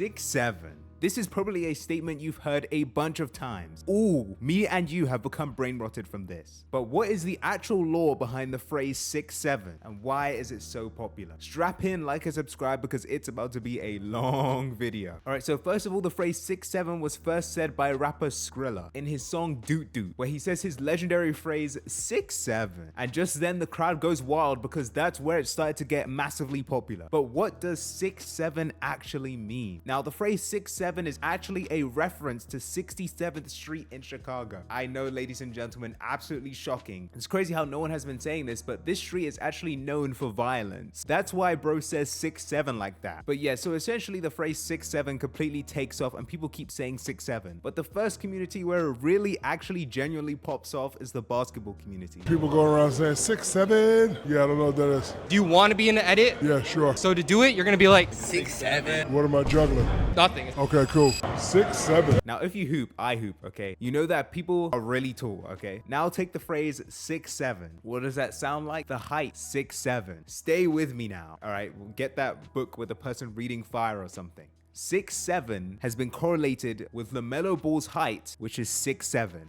6'7". This is probably a statement you've heard a bunch of times. Ooh, me and you have become brain rotted from this. But what is the actual lore behind the phrase 6'7", and why is it so popular? Strap in, like and subscribe, because it's about to be a long video. Alright, so first of all, the phrase 6'7" was first said by rapper Skrilla in his song Doot Doot, where he says his legendary phrase 6'7", and just then the crowd goes wild because that's where it started to get massively popular. But what does 6'7" actually mean? Now, the phrase 6'7" is actually a reference to 67th Street in Chicago. I know, ladies and gentlemen, absolutely shocking. It's crazy how no one has been saying this, but this street is actually known for violence. That's why bro says 6'7" like that. But yeah, so essentially the phrase 6'7" completely takes off and people keep saying 6'7". But the first community where it really actually genuinely pops off is the basketball community. People go around saying 6'7". Yeah, I don't know what that is. Do you want to be in the edit? Yeah, sure. So to do it, you're gonna be like 6'7". What am I juggling? nothing. Okay, cool. 6'7". Now, if you hoop, I hoop, okay? You know that people are really tall, okay? Now take the phrase 6'7". What does that sound like? The height, 6'7". Stay with me now, all right? We'll get that book with a person reading fire or something. 6'7" has been correlated with LaMelo Ball's height, which is 6'7".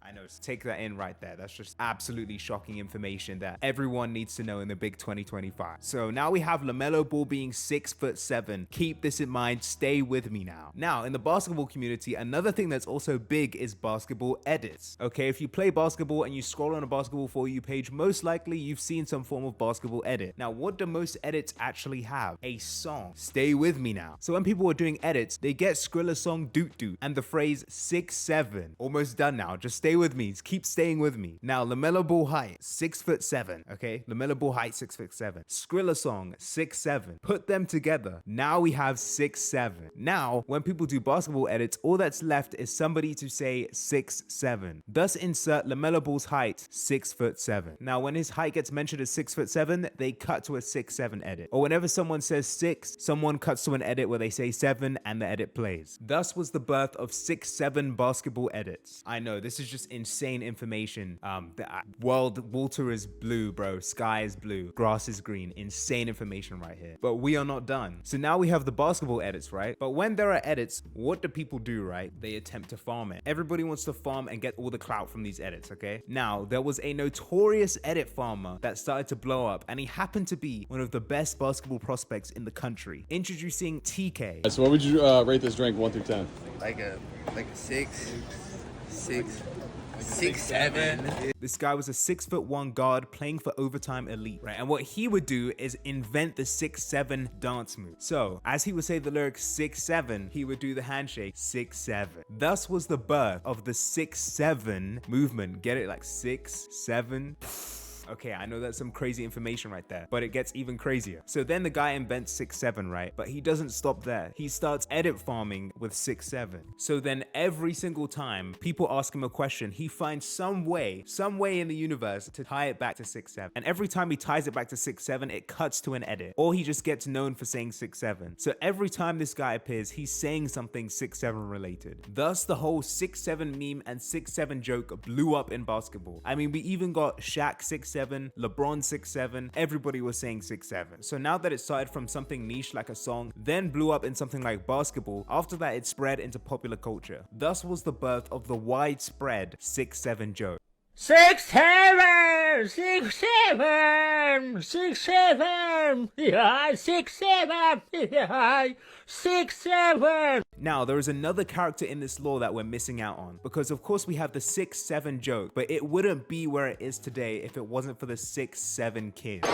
I know, take that in right there. That's just absolutely shocking information that everyone needs to know in the big 2025. So now we have LaMelo Ball being 6'7". Keep this in mind. Stay with me now. Now, in the basketball community, another thing that's also big is basketball edits. Okay, if you play basketball and you scroll on a basketball For You page, most likely you've seen some form of basketball edit. Now, what do most edits actually have? A song. Stay with me now. So when people are doing edits, they get Skrilla's song Doot Doot and the phrase 6'7". Almost done now. Just stay with me. Keep staying with me. Now, LaMelo Ball height, 6'7". Okay, LaMelo Ball height, 6'7". Skrilla song, 6'7". Put them together. Now we have 6'7". Now, when people do basketball edits, all that's left is somebody to say 6'7". Thus, insert LaMelo Ball's height, 6'7". Now, when his height gets mentioned as 6'7", they cut to a 6'7" edit. Or whenever someone says 6, someone cuts to an edit where they say 7 and the edit plays. Thus was the birth of 6'7" basketball edits. I know, this is just insane information. Water is blue, bro. Sky is blue. Grass is green. Insane information right here. But we are not done. So now we have the basketball edits, right? But when there are edits, what do people do, right? They attempt to farm it. Everybody wants to farm and get all the clout from these edits, okay? Now, there was a notorious edit farmer that started to blow up, and he happened to be one of the best basketball prospects in the country. Introducing TK. So what would you rate this drink 1 through 10? Like a 6. 6'7". This guy was a 6'1" guard playing for Overtime Elite, right? And what he would do is invent the 6'7" dance move. So, as he would say the lyrics 6'7", he would do the handshake 6'7". Thus was the birth of the 6'7" movement. Get it? Like 6, 7. Okay, I know that's some crazy information right there, but it gets even crazier. So then the guy invents 6'7", right? But he doesn't stop there. He starts edit farming with 6'7". So then every single time people ask him a question, he finds some way in the universe to tie it back to 6'7". And every time he ties it back to 6'7", it cuts to an edit. Or he just gets known for saying 6'7". So every time this guy appears, he's saying something 6'7" related. Thus, the whole 6'7" meme and 6'7" joke blew up in basketball. I mean, we even got Shaq 6'7", LeBron 6'7", everybody was saying 6'7". So now that it started from something niche like a song, then blew up in something like basketball, after that it spread into popular culture. Thus was the birth of the widespread 6'7" joke. 6'7", 6'7", 6'7", yeah, 6'7", yeah, 6'7". Now, there is another character in this lore that we're missing out on, because of course we have the 6'7" joke, but it wouldn't be where it is today if it wasn't for the 6'7" kid.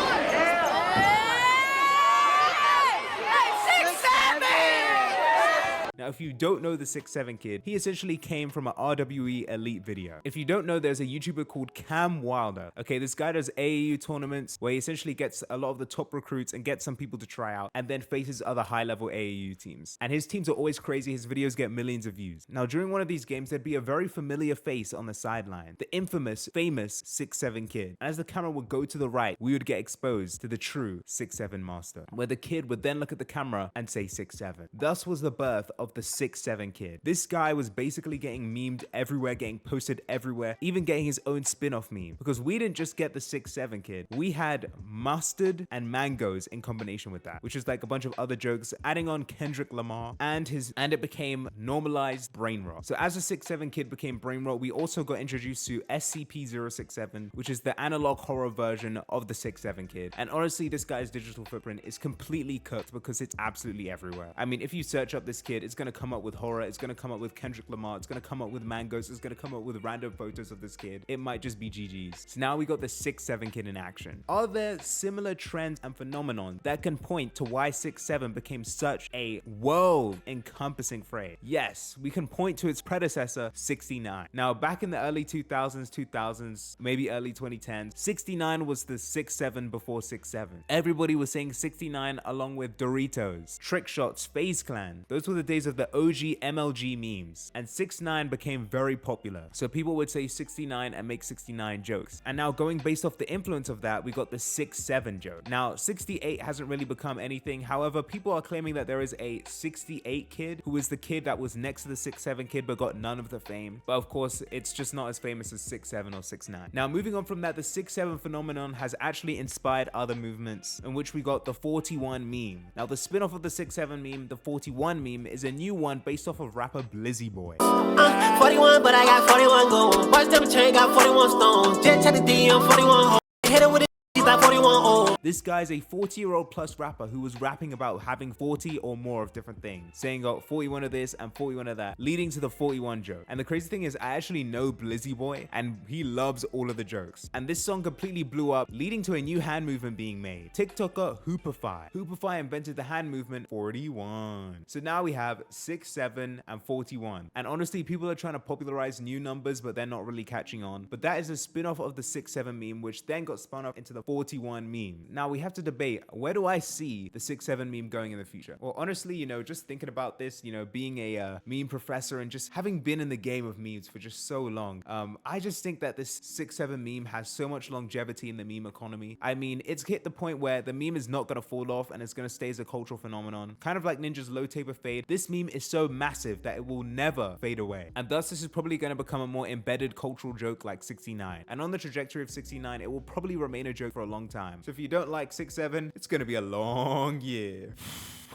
Now, if you don't know the 6'7" kid, he essentially came from an RWE Elite video. If you don't know, there's a YouTuber called Cam Wilder. Okay, this guy does AAU tournaments where he essentially gets a lot of the top recruits and gets some people to try out and then faces other high-level AAU teams. And his teams are always crazy. His videos get millions of views. Now, during one of these games, there'd be a very familiar face on the sideline. The infamous, famous 6'7" kid. And as the camera would go to the right, we would get exposed to the true 6'7" master, where the kid would then look at the camera and say 6'7". Thus was the birth of the 6'7" kid. This guy was basically getting memed everywhere, getting posted everywhere, even getting his own spin-off meme. Because we didn't just get the 6'7" kid, we had mustard and mangoes in combination with that, which is like a bunch of other jokes, adding on Kendrick Lamar, and it became normalized brain rot. So as the 6'7" kid became brain rot, we also got introduced to SCP-067, which is the analog horror version of the 6'7" kid. And honestly, this guy's digital footprint is completely cooked because it's absolutely everywhere. I mean, if you search up this kid, it's gonna come up with horror, it's gonna come up with Kendrick Lamar, it's gonna come up with mangoes, it's gonna come up with random photos of this kid. It might just be GG's. So now we got the 6'7" kid in action. Are there similar trends and phenomenon that can point to why 6'7" became such a world-encompassing phrase? Yes, we can point to its predecessor, 69. Now, back in the early 2000s, maybe early 2010s, 69 was the 6'7" before 6'7". Everybody was saying 69 along with Doritos, Trick Shots, FaZe Clan. Those were the days of the OG MLG memes. And 6'9" became very popular. So people would say 69 and make 69 jokes. And now going based off the influence of that, we got the 6'7" joke. Now, 68 hasn't really become anything. However, people are claiming that there is a 68 kid who is the kid that was next to the 6'7" kid but got none of the fame. But of course, it's just not as famous as 6'7" or 6'9". Now, moving on from that, the 6'7" phenomenon has actually inspired other movements, in which we got the 41 meme. Now, the spin-off of the 6'7" meme, the 41 meme, is a new one based off of rapper Blizzy Boy. 41, but I got 41 gold. Watch them chain, got 41 stones. Jet check the DM, 41 hoes. Hit it with it, he's like 41 old. This guy's a 40-year-old plus rapper who was rapping about having 40 or more of different things, saying got 41 of this and 41 of that, leading to the 41 joke. And the crazy thing is, I actually know Blizzy Boy, and he loves all of the jokes. And this song completely blew up, leading to a new hand movement being made. TikToker Hoopify. Hoopify invented the hand movement 41. So now we have 6, 7, and 41. And honestly, people are trying to popularize new numbers, but they're not really catching on. But that is a spin-off of the 6'7" meme, which then got spun off into the 41 meme. Now we have to debate, where do I see the 6'7" meme going in the future? Well, honestly, just thinking about this, being a meme professor and just having been in the game of memes for just so long, I just think that this 6'7" meme has so much longevity in the meme economy. I mean, it's hit the point where the meme is not gonna fall off and it's gonna stay as a cultural phenomenon. Kind of like Ninja's low taper fade, this meme is so massive that it will never fade away. And thus, this is probably gonna become a more embedded cultural joke like 69. And on the trajectory of 69, it will probably remain a joke for a long time. So if you don't like 6'7", it's gonna be a long year.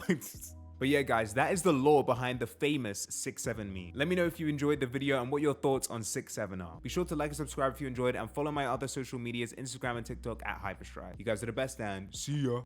But yeah, guys, that is the lore behind the famous 6'7" meme. Let me know if you enjoyed the video and what your thoughts on 6'7" are. Be sure to like and subscribe if you enjoyed, and follow my other social medias, Instagram and TikTok at Hyperstrides. You guys are the best, and see ya.